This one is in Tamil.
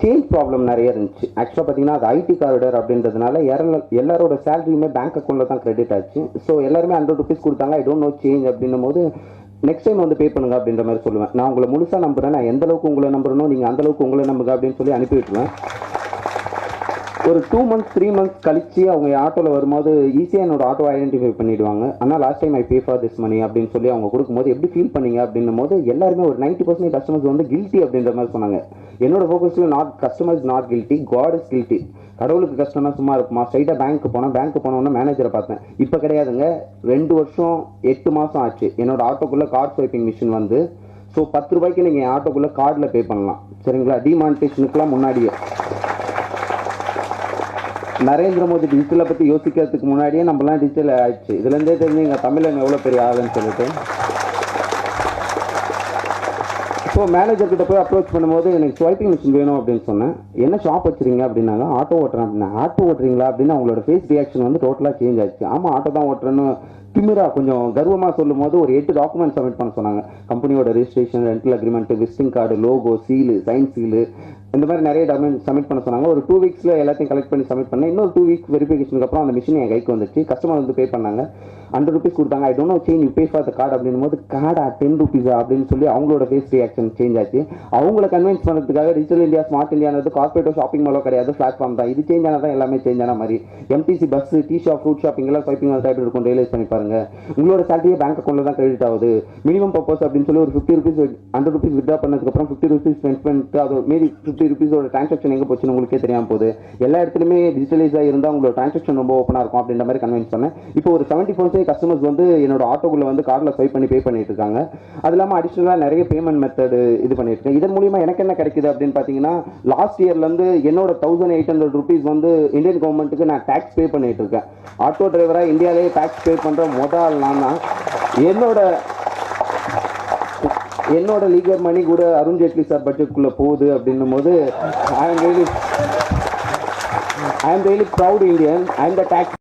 சேஞ்ச் ப்ராப்ளம் நிறைய இருந்துச்சு. ஆக்சுவலாக பார்த்தீங்கன்னா அது ஐடி காரிடர் அப்படின்றதுனால எல்லாரோட சேலரியுமே பேங்க் அக்கௌண்ட்டில் தான் கிரெடிட் ஆச்சு. ஸோ எல்லாருமே ₹100 கொடுத்தாங்க. ஐ டோன்ட் நோ சேஞ்ச் அப்படின்னும் போது நெக்ஸ்ட் டைம் வந்து பே பண்ணுங்க அப்படின்ற மாதிரி சொல்லுவேன். நான் உங்களை முழுசாக நம்புறேன், நான் எந்த அளவுக்கு உங்களை நம்புறனோ நீங்கள் அந்த அளவுக்கு உங்களை நம்புங்க அப்படின்னு சொல்லி அனுப்பி விட்டுருவேன். ஒரு 2 months 3 months கழிச்சு அவங்க ஆட்டோவில் வரும்போது ஈஸியாக என்னோட ஆட்டோ ஐடென்டிஃபை பண்ணிடுவாங்க. ஆனால் last time I pay for this money அப்படின்னு சொல்லி அவங்க கொடுக்கும்போது எப்படி ஃபீல் பண்ணீங்க அப்படின்னும் போது எல்லாருமே ஒரு 90% கஸ்டமர்ஸ் வந்து கில்ட்டி அப்படின்ற மாதிரி சொன்னாங்க. என்னோட ஃபோக்கஸில் not customers not guilty, God is guilty. கடவுளுக்கு கஷ்டம்னா சும்மா இருக்குமா? ஸ்ட்ரைட்டாக பேங்க்கு போனோன்னா மேனேஜரை பார்த்தேன். இப்போ கிடையாதுங்க, 2 வருஷம் 8 மாதம் ஆச்சு என்னோட ஆட்டோக்குள்ளே கார்ட் ஸ்வைப்பிங் மிஷின் வந்து. ஸோ ₹10 நீங்கள் ஆட்டோக்குள்ளே கார்டில் பே பண்ணலாம். சரிங்களா? டிமானிட்டேஷனுக்குலாம் முன்னாடியே நரேந்திர மோடி டிஜிட்டலை பற்றி யோசிக்கிறதுக்கு முன்னாடியே நம்மளாம் டிஜிட்டல் ஆயிடுச்சு. இதுலேருந்தே தெரிஞ்சு எங்கள் தமிழன் எவ்வளோ பெரிய ஆளுன்னு சொல்லிட்டு. ஸோ மேனேஜர்கிட்ட போய் அப்ரோச் பண்ணும்போது எனக்கு ஸ்வைப்பிங் மிஷின் வேணும் அப்படின்னு சொன்னேன். என்ன ஷாப் வச்சுருங்க அப்படின்னாங்க. ஆட்டோ ஓட்டுறேன் அப்படின்னா. ஆட்டோ ஓட்டுறீங்களா அப்படின்னு அவங்களோட ஃபேஸ் ரியாக்ஷன் வந்து டோட்டலாக சேஞ்ச் ஆச்சு. ஆமாம் ஆட்டோ தான் ஓட்டுறேன்னு திமிரா கொஞ்சம் கர்வமாக சொல்லும் போது ஒரு 8 டாக்குமெண்ட் சப்மிட் பண்ண சொன்னாங்க. கம்பெனியோட registration, rental agreement, visiting card, logo, seal, sign seal, இந்த மாதிரி நிறைய டாக்குமெண்ட் சப்மிட் பண்ண சொன்னாங்க. ஒரு 2 weeks எல்லாத்தையும் கலெக்ட் பண்ணி சப்மிட் பண்ணேன். இன்னொரு 2 weeks வெரிஃபிகேஷனுக்கு அப்புறம் அந்த மிஷின் என் கைக்கு வந்துச்சு. கஸ்டமர் வந்து பே பண்ணாங்க. ₹100 கொடுத்தாங்க. I don't know change, you pay for the card அப்படின்னும் போது கார்டா ₹10 அப்படின்னு சொல்லி அவங்களோட ஃபேஸ் ரியாக்ஷன் சேஞ்ச் ஆச்சு. அவங்கள கன்வின்ஸ் பண்ணுறதுக்காக டிஜிட்டல் இந்தியா ஸ்மார்ட் இந்தியானது கார்பரேட்டோ ஷாப்பிங் மாலோ கிடையாது, பிளாட்ஃபார்ம் தான். இது சேஞ்ச் ஆனால் தான் எல்லாமே சேஞ்ச் ஆன மாதிரி. MTC bus, tea shop, fruit shopping எல்லாம் ஸ்வைப்பிங் டைப் இருக்கும். ரியலைஸ் பண்ணி பாருங்க. உங்களோட சேலரியே பேங்க் அக்கௌண்ட்டில் தான் கிரெடிட் ஆகுது. மினிமம் பர்பஸ் அப்படின்னு சொல்லி ஒரு ₹50 ₹100 வித்ட்ரா பண்ணதுக்கப்புறம் ₹50 ஸ்பெண்ட் பண்ணிட்டு அது மீறி ₹50 டிரான்சாக்ஷன் எங்கே போச்சுன்னு உங்களுக்கே தெரியாமல் போகுது. எல்லா இடத்துலையுமே டிஜிட்டலைஸாக இருந்தால் உங்களோட டிரான்சாக்ஷன் ரொம்ப ஓப்பனாக இருக்கும் அப்படின்ற மாதிரி கன்வின்ஸ் பண்ணேன். இப்போ ஒரு 70% கஸ்டமர்ஸ் வந்து என்னோட ஆட்டோக்குள்ள வந்து கார்டில் ஸ்வைப் பண்ணி பே பண்ணிட்டு இருக்காங்க. அது இல்லாமல் அடிஷனலாக நிறைய பேமெண்ட் மெத்தட் இது பண்ணிட்டு இருக்கேன். இதன் மூலியமா எனக்கு என்ன கிடைக்குது அப்படின்னு பார்த்தீங்கன்னா, லாஸ்ட் இயர்லேருந்து என்னோட ₹1800 வந்து இந்தியன் கவர்மெண்ட்டுக்கு நான் டேக்ஸ் பே பண்ணிட்டு இருக்கேன். ஆட்டோ டிரைவராக இந்தியாவிலேயே டேக்ஸ் பே பண்ணுற முதல் நான் தான். என்னோட லீகல் மணி கூட அருண் ஜேட்லி சார் பட்ஜெட்குள்ளே போகுது அப்படின்னும் போது I am really proud Indian. I am the tax